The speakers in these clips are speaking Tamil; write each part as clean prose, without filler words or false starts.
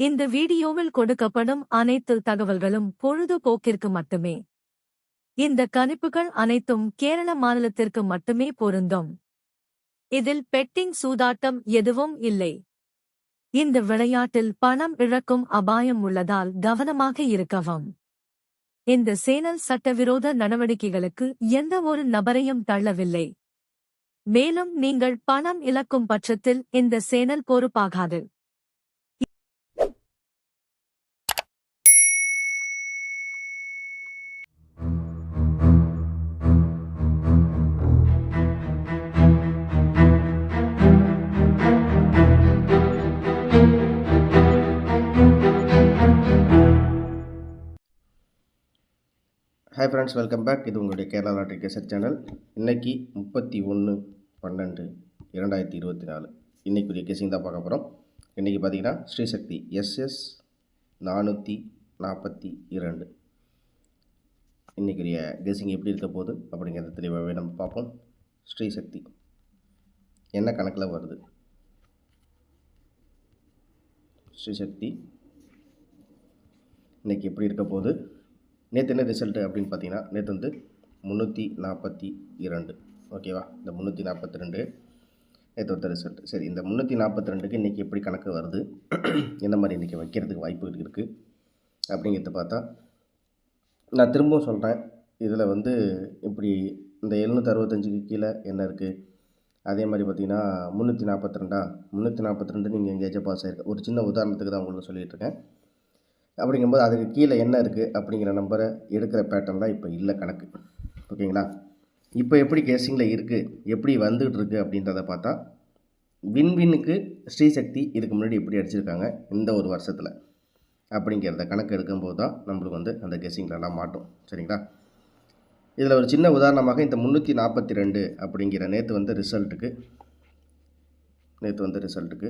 இந்த வீடியோவில் கொடுக்கப்படும் அனைத்து தகவல்களும் பொழுதுபோக்கிற்கு மட்டுமே. இந்த கணிப்புகள் அனைத்தும் கேரள மாநிலத்திற்கு மட்டுமே பொருந்தும். இதில் பெட்டிங் சூதாட்டம் எதுவும் இல்லை. இந்த விளையாட்டில் பணம் இழக்கும் அபாயம் உள்ளதால் கவனமாக இருக்கவும். இந்த சேனல் சட்டவிரோத நடவடிக்கைகளுக்கு எந்த ஒரு நபரையும் தள்ளவில்லை. மேலும் நீங்கள் பணம் இழக்கும் பட்சத்தில் இந்த சேனல் பொறுப்பாகாது. Hi friends, welcome back. இது உங்களுடைய கேரளா லாட்டரி கேசட் சேனல். இன்றைக்கி 31/12/2024 இன்றைக்குரிய கேசிங் தான் பார்க்க போகிறோம். இன்றைக்கி பார்த்திங்கன்னா ஸ்ரீசக்தி SS 442 இன்றைக்குரிய கேசிங் எப்படி இருக்க போகுது அப்படிங்கிறத தெளிவாகவே நம்ம பார்ப்போம். ஸ்ரீசக்தி என்ன கணக்கில் வருது? ஸ்ரீசக்தி இன்றைக்கி எப்படி இருக்க போகுது? நேற்று என்ன ரிசல்ட்டு அப்படின்னு பார்த்தீங்கன்னா, நேற்று வந்து 342. ஓகேவா? இந்த 342 நேற்று வந்த ரிசல்ட். சரி, இந்த 342க்கு இன்றைக்கி எப்படி கணக்கு வருது, என்ன மாதிரி இன்றைக்கி வைக்கிறதுக்கு வாய்ப்பு இருக்குது அப்படிங்கிறத பார்த்தா, நான் திரும்பவும் சொல்கிறேன், இதில் வந்து இப்படி இந்த 765க்கு கீழே என்ன இருக்குது, அதே மாதிரி பார்த்திங்கன்னா 342 நீங்கள் எங்கேயாச்சும் பாஸ் ஆகிருக்கு. ஒரு சின்ன உதாரணத்துக்கு தான் உங்களுக்கு சொல்லிகிட்ருக்கேன். அப்படிங்கும்போது அதுக்கு கீழே என்ன இருக்குது அப்படிங்கிற நம்பரை எடுக்கிற பேட்டர்ன்லாம் இப்போ இல்லை கணக்கு. ஓகேங்களா? இப்போ எப்படி கேசிங்கில் இருக்குது, எப்படி வந்துகிட்டு இருக்குது அப்படின்றத பார்த்தா, வின்வின்னுக்கு ஸ்ரீசக்தி இதுக்கு முன்னாடி எப்படி அடிச்சிருக்காங்க இந்த ஒரு வருஷத்தில் அப்படிங்கிறத கணக்கு எடுக்கும்போது தான் நம்மளுக்கு வந்து அந்த கெஸ்ஸிங்லலாம் மாட்டோம். சரிங்களா? இதில் ஒரு சின்ன உதாரணமாக இந்த 342 அப்படிங்கிற நேற்று வந்த ரிசல்ட்டுக்கு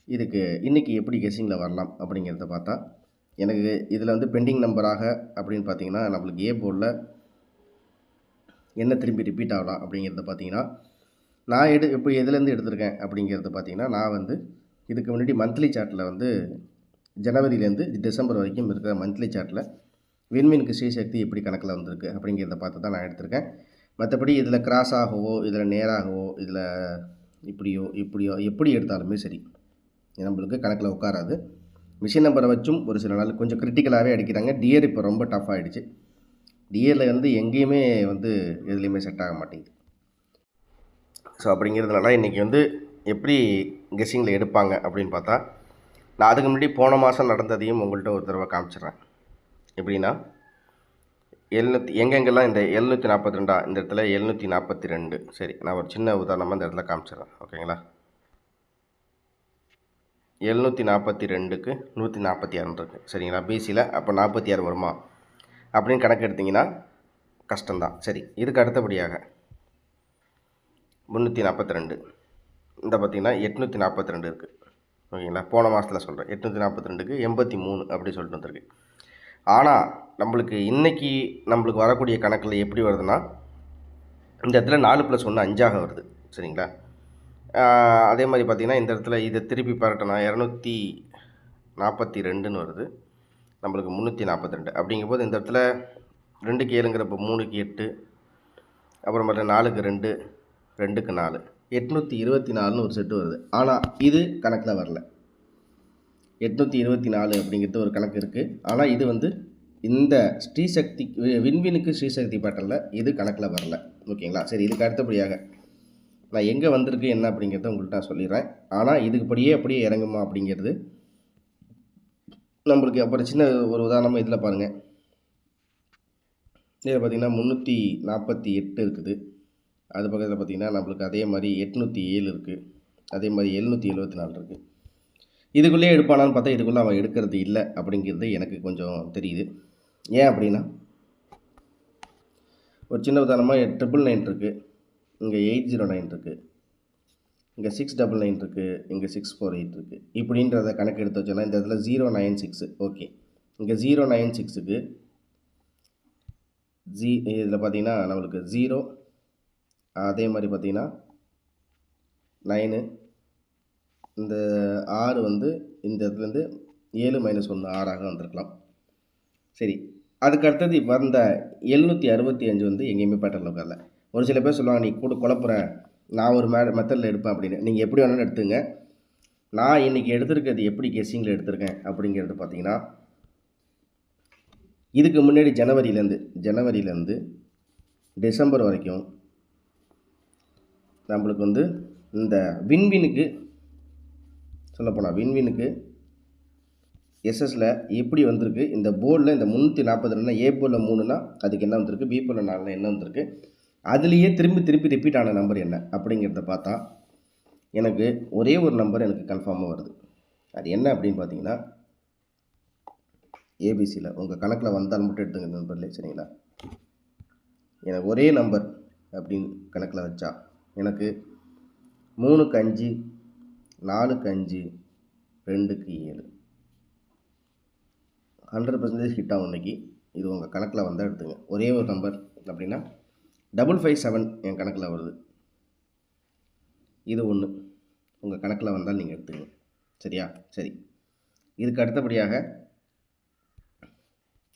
இதுக்கு இன்றைக்கி எப்படி கெஸ்ஸிங்கில் வரலாம் அப்படிங்கிறத பார்த்தா, எனக்கு இதில் வந்து பெண்டிங் நம்பராக அப்படின்னு பார்த்தீங்கன்னா, நம்மளுக்கு ஏ போர்டில் என்ன திரும்பி ரிப்பீட் ஆகலாம் அப்படிங்கிறத பார்த்தீங்கன்னா, நான் இப்போ எதுலேருந்து எடுத்திருக்கேன் அப்படிங்கிறத பார்த்தீங்கன்னா, நான் வந்து இதுக்கு முன்னாடி மந்த்லி சார்ட்டில் வந்து ஜனவரியிலேருந்து டிசம்பர் வரைக்கும் இருக்கிற மந்த்லி சார்ட்டில் வின்வினுக்கு ஸ்ரீசக்தி எப்படி கணக்கில் வந்திருக்கு அப்படிங்கிறத பார்த்து தான் நான் எடுத்திருக்கேன். மற்றபடி இதில் கிராஸ் ஆகவோ, இதில் நேராகவோ, இதில் இப்படியோ எப்படி எடுத்தாலுமே சரி, நம்மளுக்கு கணக்கில் உட்காராது. மிஷின் நம்பரை வச்சும் ஒரு சில நாள் கொஞ்சம் கிரிட்டிக்கலாகவே அடிக்கிறாங்க. டியர் இப்போ ரொம்ப டஃப் ஆகிடுச்சு. டியரில் வந்து எங்கேயுமே வந்து எதுலேயுமே செட் ஆக மாட்டேங்குது. ஸோ அப்படிங்கிறதுனால இன்றைக்கி வந்து எப்படி கெஸ்ஸிங்கில் எடுப்பாங்க அப்படின்னு பார்த்தா, நான் அதுக்கு முன்னாடி போன மாதம் நடந்ததையும் உங்கள்கிட்ட ஒரு தடவை காமிச்சிட்றேன். எப்படின்னா, எங்கெங்கெல்லாம் இந்த 742 இந்த இடத்துல 742. சரி, நான் ஒரு சின்ன உதாரணமாக இந்த இடத்துல காமிச்சிட்றேன். ஓகேங்களா? 742க்கு 146 இருக்குது. சரிங்களா? பிசியில் அப்போ 46 வருமா அப்படின்னு கணக்கு எடுத்திங்கன்னா கஷ்டம்தான். சரி, இதுக்கு அடுத்தபடியாக 342 இந்த பார்த்திங்கன்னா 842 இருக்குது. ஓகேங்களா? போன மாதத்தில் சொல்கிறேன். 842க்கு 83 அப்படி சொல்லிட்டு வந்துருக்கு. ஆனால் நம்மளுக்கு இன்றைக்கி நம்மளுக்கு வரக்கூடிய கணக்கில் எப்படி வருதுன்னா, இந்த இடத்துல 4 + 1 5ஆக வருது. சரிங்களா? அதே மாதிரி பார்த்திங்கன்னா, இந்த இடத்துல இதை திருப்பி பரட்டினா 242ன்னு வருது. நம்மளுக்கு 342 அப்படிங்கும்போது இந்த இடத்துல 2க்கு 7ங்கிறப்போ 3க்கு 8, அப்புறமேட்டு 4க்கு 2, 2க்கு 4, 824ன்னு ஒரு செட்டு வருது. ஆனால் இது கணக்கில் வரல. 824 அப்படிங்கிறது ஒரு கணக்கு இருக்குது. ஆனால் இது வந்து இந்த ஸ்ரீசக்தி வின்வினுக்கு ஸ்ரீசக்தி பேட்டர்னில் இது கணக்கில் வரல. ஓகேங்களா? சரி, இதுக்கு அடுத்தபடியாக நான் எங்கே வந்திருக்கு என்ன அப்படிங்கிறத உங்கள்கிட்ட நான் சொல்லிடுறேன். ஆனால் இதுக்குப்படியே அப்படியே இறங்குமா அப்படிங்கிறது நம்மளுக்கு அப்புறம் சின்ன ஒரு உதாரணமாக இதில் பாருங்கள். இதில் பார்த்திங்கன்னா 348 இருக்குது. அது பக்கத்தில் பார்த்திங்கன்னா நம்மளுக்கு அதே மாதிரி 807 இருக்குது. அதே மாதிரி 774 இருக்குது. இதுக்குள்ளேயே எடுப்பானான்னு பார்த்தா இதுக்குள்ளே அவன் எடுக்கிறது இல்லை அப்படிங்கிறது எனக்கு கொஞ்சம் தெரியுது. ஏன் அப்படின்னா, ஒரு சின்ன உதாரணமாக 999 இருக்குது, இங்கே 809 இருக்குது, இங்கே 699 இருக்குது, இங்கே 648 இருக்குது. இப்படின்றத கணக்கு எடுத்து வச்சோன்னா இந்த இடத்துல 096. ஓகே, இங்கே 096க்கு இதில் பார்த்திங்கன்னா நம்மளுக்கு 0, அதே மாதிரி பார்த்திங்கன்னா 9, இந்த 6 வந்து இந்த இடத்துலேருந்து 7 - 1 6ஆக வந்திருக்கலாம். சரி, அதுக்கு அடுத்தது வந்த 765 வந்து எங்கேயுமே பேட்டர்னில் உட்காரல. ஒரு சில பேர் சொல்லுவாங்க, நீ கூட குழப்புற, நான் ஒரு மெத்தடில் எடுப்பேன் அப்படின்னு. நீங்கள் எப்படி வேணாலும் எடுத்துங்க. நான் இன்றைக்கி எடுத்திருக்கிறது எப்படி கெஸ்ஸிங்கில் எடுத்திருக்கேன் அப்படிங்கிறது பார்த்தீங்கன்னா, இதுக்கு முன்னாடி ஜனவரியிலேருந்து டிசம்பர் வரைக்கும் நம்மளுக்கு வந்து இந்த வின்வினுக்கு சொல்லப்போனால் எஸ்எஸில் எப்படி வந்திருக்கு, இந்த போர்டில் இந்த 342 ஏ போர்டில் 3னா அதுக்கு என்ன வந்திருக்கு, பி போர்டில் 4னா என்ன வந்திருக்கு, அதுலேயே திருப்பி ரிப்பீட் ஆன நம்பர் என்ன அப்படிங்கிறத பார்த்தா எனக்கு ஒரே ஒரு நம்பர் எனக்கு கன்ஃபார்மாக வருது. அது என்ன அப்படின்னு பார்த்தீங்கன்னா, ஏபிசியில் உங்கள் கணக்கில் வந்தால் மட்டும் எடுத்துங்க நண்பர்களே, சரிங்களா. எனக்கு ஒரே நம்பர் அப்படின்னு கணக்கில் வச்சா எனக்கு 3க்கு 5, 4க்கு 5, 2க்கு 7 100% ஹிட் ஆகும் இன்றைக்கி. இது உங்கள் கணக்கில் வந்தால் எடுத்துங்க. ஒரே ஒரு நம்பர் அப்படின்னா 557 என் கணக்கில் வருது. இது ஒன்று உங்கள் கணக்கில் வந்தால் நீங்கள் எடுத்துங்க. சரியா? சரி, இதுக்கு அடுத்தபடியாக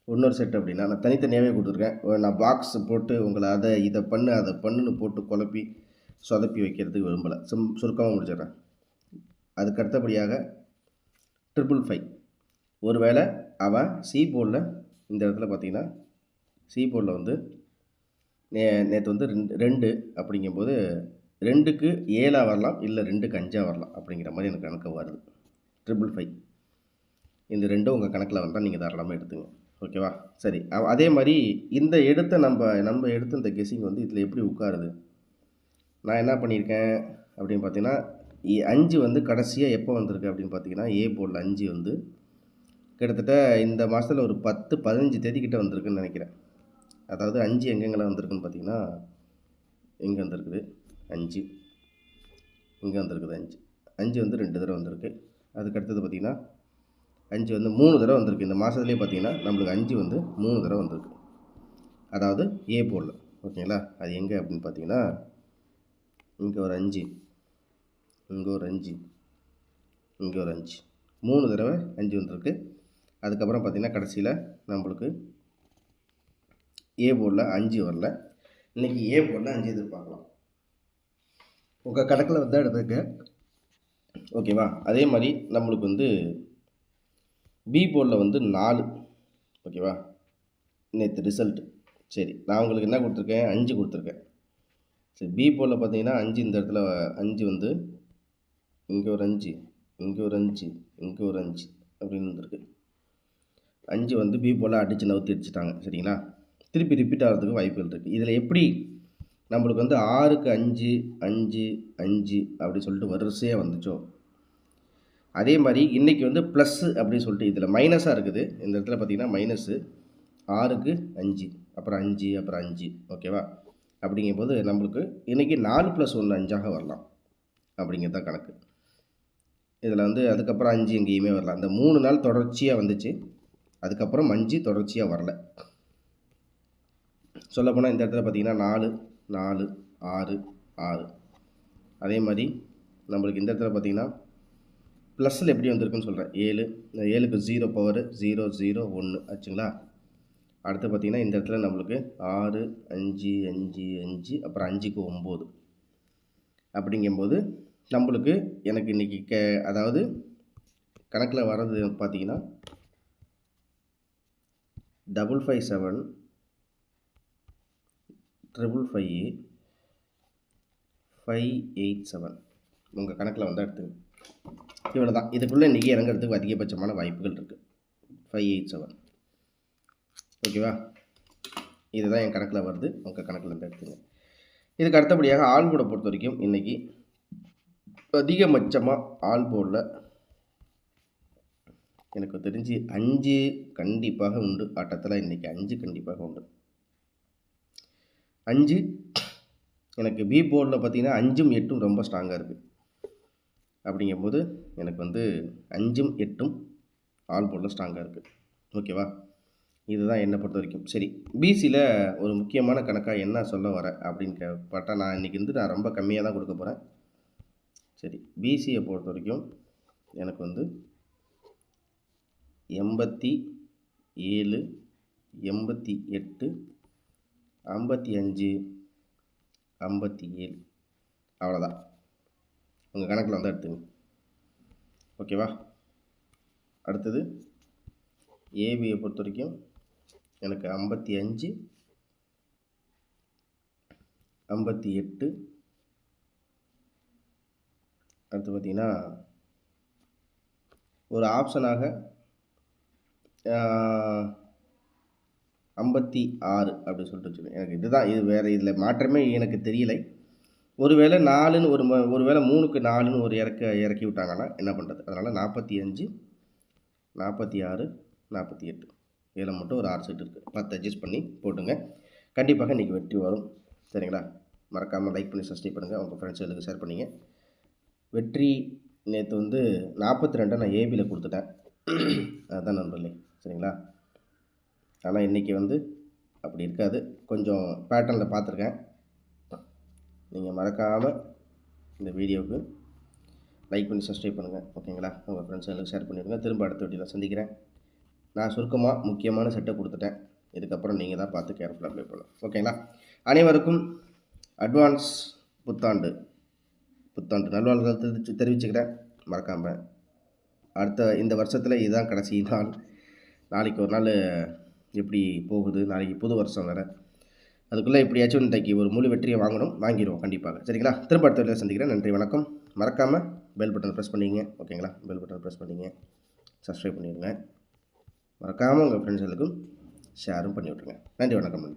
இன்னொரு செட் அப்படின்னா நான் தனித்தனியாகவே கொடுத்துருக்கேன். நான் பாக்ஸ் போட்டு உங்களை இதை பண்ணுன்னு போட்டு குழப்பி சொதப்பி வைக்கிறதுக்கு விரும்பலை. சுருக்கமாக முடிச்சிடுறேன். அதுக்கு அடுத்தபடியாக 555. ஒருவேளை அவன் சி போர்டில் இந்த இடத்துல பார்த்தீங்கன்னா, சி போர்டில் வந்து நேற்று வந்து 2 அப்படிங்கும்போது 2க்கு 7 வரலாம், இல்லை 2க்கு 5 வரலாம் அப்படிங்கிற மாதிரி எனக்கு கணக்கு வருது. 555 இந்த ரெண்டும் உங்கள் கணக்கில் வந்தால் நீங்கள் தாராளமாக எடுத்துங்க. ஓகேவா? சரி, அதே மாதிரி இந்த எடுத்த நம்ம எடுத்த இந்த கெஸ்ஸிங் வந்து இதில் எப்படி உட்காருது, நான் என்ன பண்ணியிருக்கேன் அப்படின்னு பார்த்தீங்கன்னா, 5 வந்து கடைசியாக எப்போ வந்திருக்கு அப்படின்னு பார்த்தீங்கன்னா, ஏ போர்டில் 5 வந்து கிட்டத்தட்ட இந்த மாதத்தில் ஒரு 10-15 தேதிக்கிட்ட வந்திருக்குன்னு நினைக்கிறேன். அதாவது 5 எங்கெங்கெல்லாம் வந்திருக்குன்னு பார்த்தீங்கன்னா, இங்கே வந்திருக்குது 5, இங்கே வந்திருக்குது 5 வந்து 2 தடவை வந்திருக்கு. அதுக்கு அடுத்தது பார்த்திங்கன்னா 5 வந்து 3 தடவை வந்திருக்கு. இந்த மாதத்துலேயே பார்த்திங்கன்னா நம்மளுக்கு 5 வந்து 3 தடவை வந்திருக்கு. அதாவது ஏ போர்டில். ஓகேங்களா? அது எங்கே அப்படின்னு பார்த்தீங்கன்னா, இங்கே ஒரு 5, இங்கே ஒரு 5, இங்கே ஒரு 5, 3 தடவை 5 வந்திருக்கு. அதுக்கப்புறம் பார்த்திங்கன்னா கடைசியில் நம்மளுக்கு ஏ போர்டில் 5 வரல. இன்றைக்கி ஏ போர்டில் 5 எதிர்பார்க்கலாம். உங்கள் கணக்கில் வந்து எடுத்துக்க. ஓகேவா? அதே மாதிரி நம்மளுக்கு வந்து பி போர்டில் வந்து 4. ஓகேவா? நேற்று ரிசல்ட்டு. சரி, நான் உங்களுக்கு என்ன கொடுத்துருக்கேன், 5 கொடுத்துருக்கேன். சரி, பி போர்டில் பார்த்தீங்கன்னா 5 இந்த இடத்துல 5 வந்து இங்கே ஒரு 5, இங்கே ஒரு 5, இங்கே ஒரு 5 அப்படின்னு வந்துருக்கு. 5 வந்து பி போர்டில் அடித்து நவுத்தி அடிச்சிட்டாங்க. சரிங்களா? திருப்பி ரிப்பீட் ஆகிறதுக்கு வாய்ப்புகள் இருக்குது. இதில் எப்படி நம்மளுக்கு வந்து 6க்கு 5, 5, 5 அப்படி சொல்லிட்டு வரிசையாக வந்துச்சோ, அதே மாதிரி இன்றைக்கி வந்து ப்ளஸ்ஸு அப்படின்னு சொல்லிட்டு இதில் மைனஸாக இருக்குது. இந்த இடத்துல பார்த்திங்கன்னா மைனஸு 6க்கு 5, அப்புறம் 5, அப்புறம் 5. ஓகேவா? அப்படிங்கும்போது நம்மளுக்கு இன்றைக்கி 4 + 1 5ஆக வரலாம் அப்படிங்கிறது தான் கணக்கு. இதில் வந்து அதுக்கப்புறம் 5 எங்கேயுமே வரலாம். அந்த 3 நாள் தொடர்ச்சியாக வந்துச்சு. அதுக்கப்புறம் 5 தொடர்ச்சியாக வரல. சொல்லப்போனால் இந்த இடத்துல பார்த்திங்கன்னா 4, 4, 6, 6. அதே மாதிரி நம்மளுக்கு இந்த இடத்துல பார்த்திங்கன்னா ப்ளஸில் எப்படி வந்திருக்குன்னு சொல்கிறேன். 7, இந்த 7க்கு 0 பவர் 0, 0, 1 ஆச்சுங்களா? அடுத்து பார்த்திங்கன்னா இந்த இடத்துல நம்மளுக்கு 6, 5, 5, 5, அப்புறம் 5க்கு 9. அப்படிங்கும்போது நம்மளுக்கு எனக்கு இன்றைக்கி அதாவது கணக்கில் வர்றது பார்த்திங்கன்னா 557, 555, 587 உங்கள் கணக்கில் வந்தால் எடுத்துங்க. இவ்வளோ தான். இதுக்குள்ளே இன்றைக்கி இறங்கிறதுக்கு அதிகபட்சமான வாய்ப்புகள் இருக்குது. 587. ஓகேவா? இதுதான் என் கணக்கில் வருது. உங்கள் கணக்கில் இருந்து எடுத்துங்க. இதுக்கு அடுத்தபடியாக ஆல் போர்டை பொறுத்த வரைக்கும் இன்றைக்கி அதிகபட்சமாக ஆல் போர்டில் எனக்கு தெரிஞ்சு 5 கண்டிப்பாக உண்டு. ஆட்டத்தில் இன்றைக்கி 5 கண்டிப்பாக உண்டு. 5 எனக்கு பி போர்டில் பார்த்திங்கன்னா 5ம் 8ம் ரொம்ப ஸ்ட்ராங்காக இருக்குது. அப்படிங்கும்போது எனக்கு வந்து 5ம் 8ம் ஆல் போர்டில் ஸ்ட்ராங்காக இருக்குது. ஓகேவா? இதுதான் என்னை பொறுத்த வரைக்கும். சரி, பிசியில் ஒரு முக்கியமான கணக்காக என்ன சொல்ல வரேன் அப்படின்னு பார்த்தா, நான் இன்றைக்கி வந்து நான் ரொம்ப கம்மியாக தான் கொடுக்க போகிறேன். சரி, பிசியை பொறுத்த வரைக்கும் எனக்கு வந்து 87 88 55 57. அவ்வளோதான். உங்கள் கணக்கில் வந்து எடுத்துங்க. ஓகேவா? அடுத்தது ஏபியை பொறுத்த வரைக்கும் எனக்கு 55 58. அடுத்து பார்த்திங்கன்னா ஒரு ஆப்ஷனாக 56 அப்படி சொல்லிட்டு வச்சுருக்கேன். எனக்கு இதுதான், இது வேறு இதில் மாற்றமே எனக்கு தெரியலை. ஒருவேளை 4ன்னு ஒருவேளை 3க்கு 4ன்னு ஒரு இறக்கி விட்டாங்கன்னா என்ன பண்ணுறது? அதனால் 45 46 48 இதில் மட்டும் ஒரு 6 செட் இருக்குது. 10 அட்ஜஸ்ட் பண்ணி போட்டுங்க. கண்டிப்பாக இன்றைக்கி வெற்றி வரும். சரிங்களா? மறக்காமல் லைக் பண்ணி சப்ஸ்கிரைப் பண்ணுங்கள். உங்கள் ஃப்ரெண்ட்ஸுகளுக்கு ஷேர் பண்ணிங்க. வெற்றி நேற்று வந்து 42 நான் ஏபியில் கொடுத்துட்டேன். அதுதான் நண்பர்களே. சரிங்களா? ஆனால் இன்றைக்கி வந்து அப்படி இருக்காது. கொஞ்சம் பேட்டர்னில் பார்த்துருக்கேன். நீங்கள் மறக்காமல் இந்த வீடியோவுக்கு லைக் பண்ணி சப்ஸ்கிரைப் பண்ணுங்கள். ஓகேங்களா? உங்கள் ஃப்ரெண்ட்ஸுகளுக்கு ஷேர் பண்ணிவிடுங்க. திரும்ப அடுத்த வீடியோவில் சந்திக்கிறேன். நான் சுருக்கமாக முக்கியமான செட்டை கொடுத்துட்டேன். இதுக்கப்புறம் நீங்கள் தான் பார்த்து கேர்ஃபுல்லாக அப்ளை பண்ணணும். ஓகேங்களா? அனைவருக்கும் அட்வான்ஸ் புத்தாண்டு நல்வாழ்வுகள் தெரிவிச்சுக்கிறேன். மறக்காமல் அடுத்த இந்த வருஷத்தில் இதுதான் கடைசி நாள். நாளைக்கு ஒரு நாள் எப்படி போகுது, நாளைக்கு புது வருஷம் வேறு. அதுக்குள்ளே எப்படியாச்சும் இன்றைக்கி ஒரு முழு வெற்றியை வாங்கிடுவோம் கண்டிப்பாக. சரிங்களா? திரும்ப அடுத்த வீடியோவில் சந்திக்கிறேன். நன்றி, வணக்கம். மறக்காமல் பெல் பட்டன் ப்ரெஸ் பண்ணிங்க. ஓகேங்களா? பெல் பட்டன் ப்ரெஸ் பண்ணிங்க. சப்ஸ்கிரைப் பண்ணிடுங்க. மறக்காமல் உங்கள் ஃப்ரெண்ட்ஸுகளுக்கும் ஷேரும் பண்ணி விட்ருங்க. நன்றி, வணக்கம்.